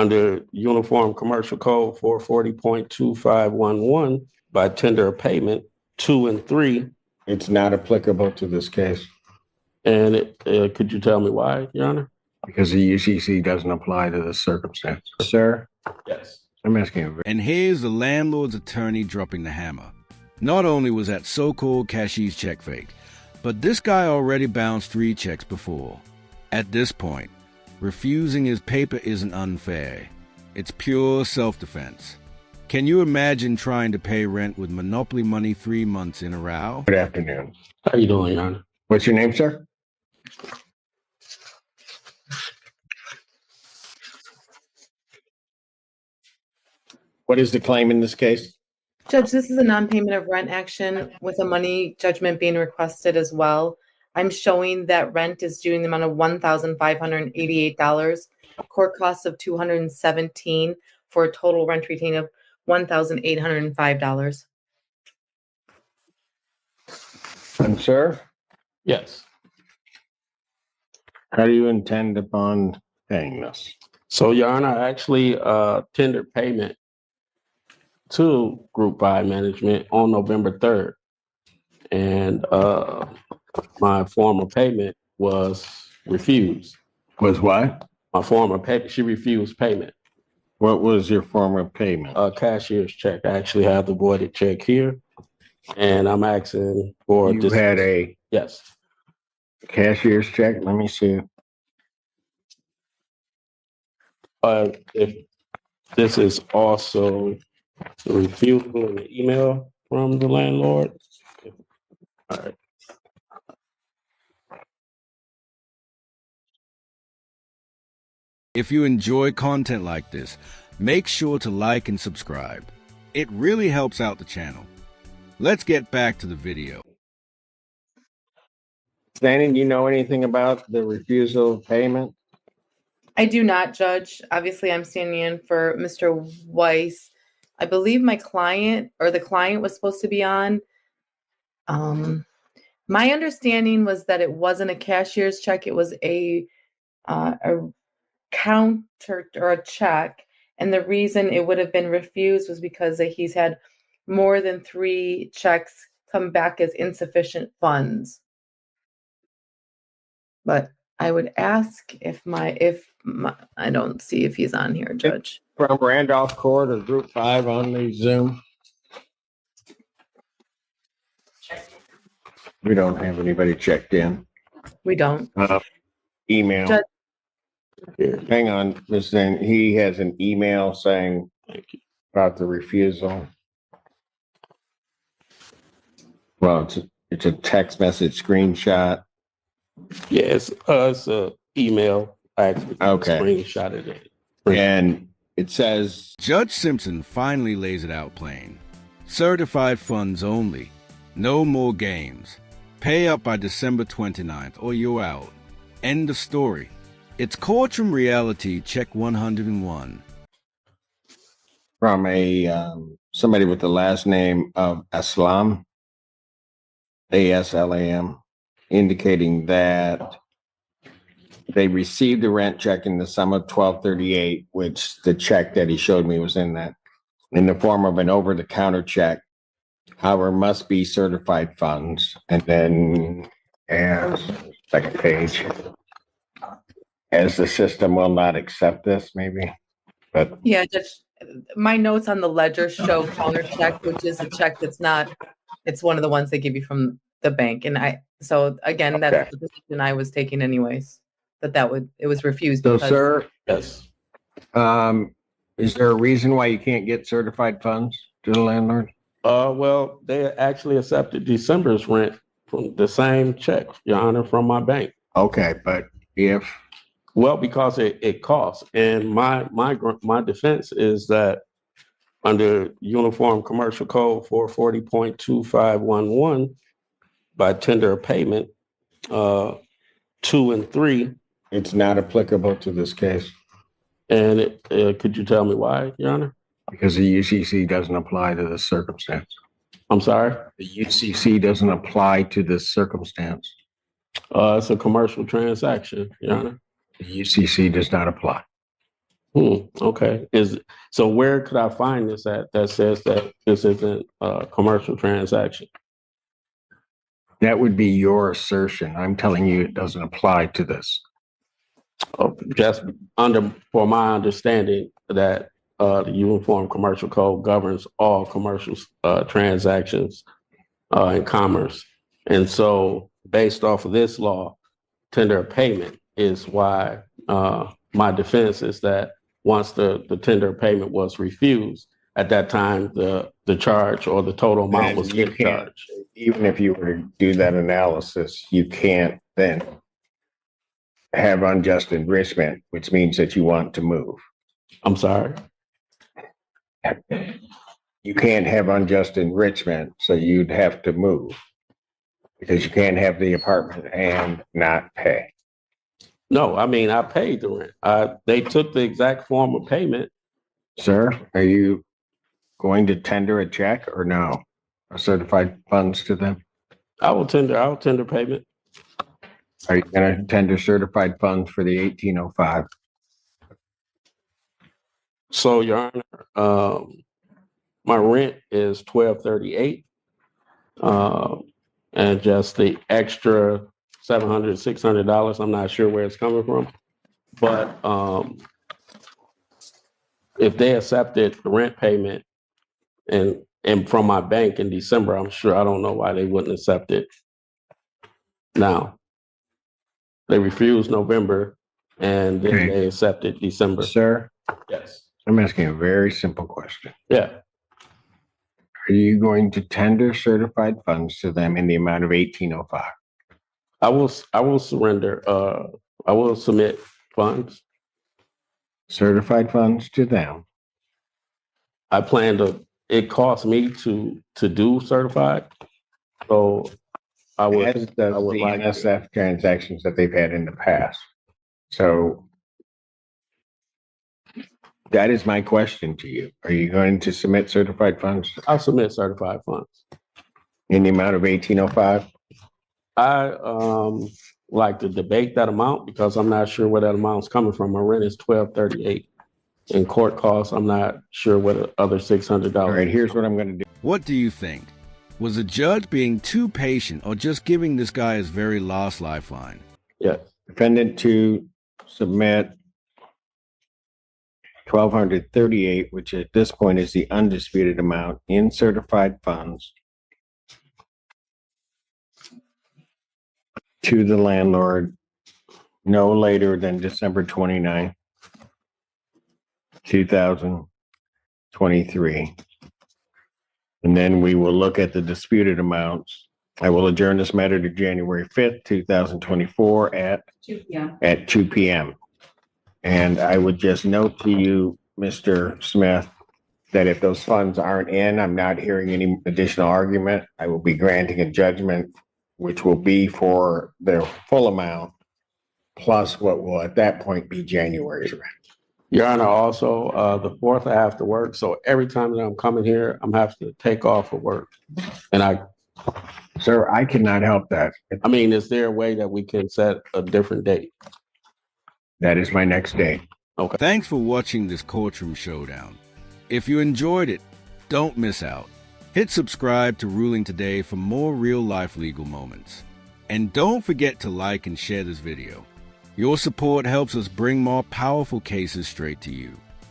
under Uniform Commercial Code 440.2511 by tender of payment 2 and 3. It's not applicable to this case. And could you tell me why, Your Honor? Because the UCC doesn't apply to this circumstance. Sir? Yes. I'm asking you. And here's the landlord's attorney dropping the hammer. Not only was that so-called cashier's check fake, but this guy already bounced 3 checks before. At this point, refusing his paper isn't unfair. It's pure self-defense. Can you imagine trying to pay rent with monopoly money 3 months in a row? Good afternoon. How you doing, Your Honor? What's your name, sir? What is the claim in this case? Judge, this is a non-payment of rent action with a money judgment being requested as well. I'm showing that rent is due in the amount of $1,588, court costs of $217 for a total rent retained of $1,805. And sir, Yes. how do you intend upon paying this? So, Your Honor, I actually tendered payment to Group 5 Management on November 3rd. And my form of payment was refused. Was what? My form of payment, she refused payment. What was your form of payment? A cashier's check. I actually have the voided check here. And I'm asking for You had a Yes. cashier's check? Let me see. If this is also the refusal in the email from the landlord. All right. If you enjoy content like this, make sure to like and subscribe. It really helps out the channel. Let's get back to the video. Danny, do you know anything about the refusal of payment? I do not, Judge. Obviously, I'm standing in for Mr. Weiss. I believe my client or the client was supposed to be on. My understanding was that it wasn't a cashier's check. It was a counter or a check. And the reason it would have been refused was because he's had more than 3 checks come back as insufficient funds. But I would ask if I don't see if he's on here, Judge. From Randolph Court or Group 5 on the Zoom? We don't have anybody checked in. We don't. Email. Judge. Hang on, Ms. Zane. He has an email saying about the refusal. Well, it's a text message screenshot. Yes, it's an email. I actually Okay. screenshotted it. And it says, Judge Simpson finally lays it out plain. Certified funds only. No more games. Pay up by December 29th or you're out. End of story. It's Courtroom Reality Check 101. from a somebody with the last name of Aslam, ASLAM, indicating that they received a rent check in the sum of $1,238, which the check that he showed me was in the form of an over-the-counter check. However, must be certified funds. And then, second page, as the system will not accept this, maybe. But Yeah, Judge, my notes on the ledger show counter check, which is a check that's not, it's one of the ones they give you from the bank. And so again, that's Okay. the position I was taking anyways, it was refused. so, because- sir, Yes. is there a reason why you can't get certified funds to the landlord? Well, they actually accepted December's rent from the same check, Your Honor, from my bank. Okay, but if Well, because it costs. And my defense is that under Uniform Commercial Code 440.2511, by tender of payment, 2 and 3. it's not applicable to this case, And could you tell me why, Your Honor? because the UCC doesn't apply to this circumstance. I'm sorry? The UCC doesn't apply to this circumstance. It's a commercial transaction, Your Honor. The UCC does not apply. Okay. So where could I find this at that says that this isn't a commercial transaction? That would be your assertion. I'm telling you it doesn't apply to this. Just for my understanding that the Uniform Commercial Code governs all commercial transactions in commerce. And so based off of this law, tender of payment is why my defense is that once the tender of payment was refused, at that time, the charge or the total amount was You can't, charged. even if you were to do that analysis, you can't then have unjust enrichment, which means that you want to move. I'm sorry. You can't have unjust enrichment, so you'd have to move because you can't have the apartment and not pay. No, I mean, I paid the rent. They took the exact form of payment. Sir, are you going to tender a check or no? Or certified funds to them? I'll tender payment. Are you going to tender certified funds for the 1805? So, Your Honor, my rent is $1,238, and just the extra $700, $600. I'm not sure where it's coming from, but if they accepted the rent payment and from my bank in December, I'm sure I don't know why they wouldn't accept it now. They refused November, and then Okay. they accepted December. Sir, Yes. I'm asking a very simple question. Yeah. Are you going to tender certified funds to them in the amount of 1805? I will surrender. I will submit funds. Certified funds to them. I plan to. It costs me to do certified, so I would. As does I would the like to. NSF transactions that they've had in the past. So that is my question to you. Are you going to submit certified funds I'll submit certified funds. in the amount of 1805? I like to debate that amount because I'm not sure where that amount's coming from. My rent is $1,238. In court costs, I'm not sure where the other $600. All right, here's what I'm going to do. What do you think? Was the judge being too patient or just giving this guy his very last lifeline? Yes. Defendant to submit 1,238, which at this point is the undisputed amount in certified funds to the landlord no later than December 29, 2023. And then we will look at the disputed amounts. I will adjourn this matter to January 5th, 2024 at 2 p.m. And I would just note to you, Mr. Smith, that if those funds aren't in, I'm not hearing any additional argument. I will be granting a judgment, which will be for the full amount, plus what will at that point be January's rent. Your Honor, also, the 4th I have to work. So every time that I'm coming here, I'm having to take off of work. And Sir, I cannot help that. I mean, is there a way that we can set a different date? That is my next day. Okay. Thanks for watching this Courtroom Showdown. If you enjoyed it, don't miss out. Hit subscribe to Ruling Today for more real-life legal moments. And don't forget to like and share this video. Your support helps us bring more powerful cases straight to you.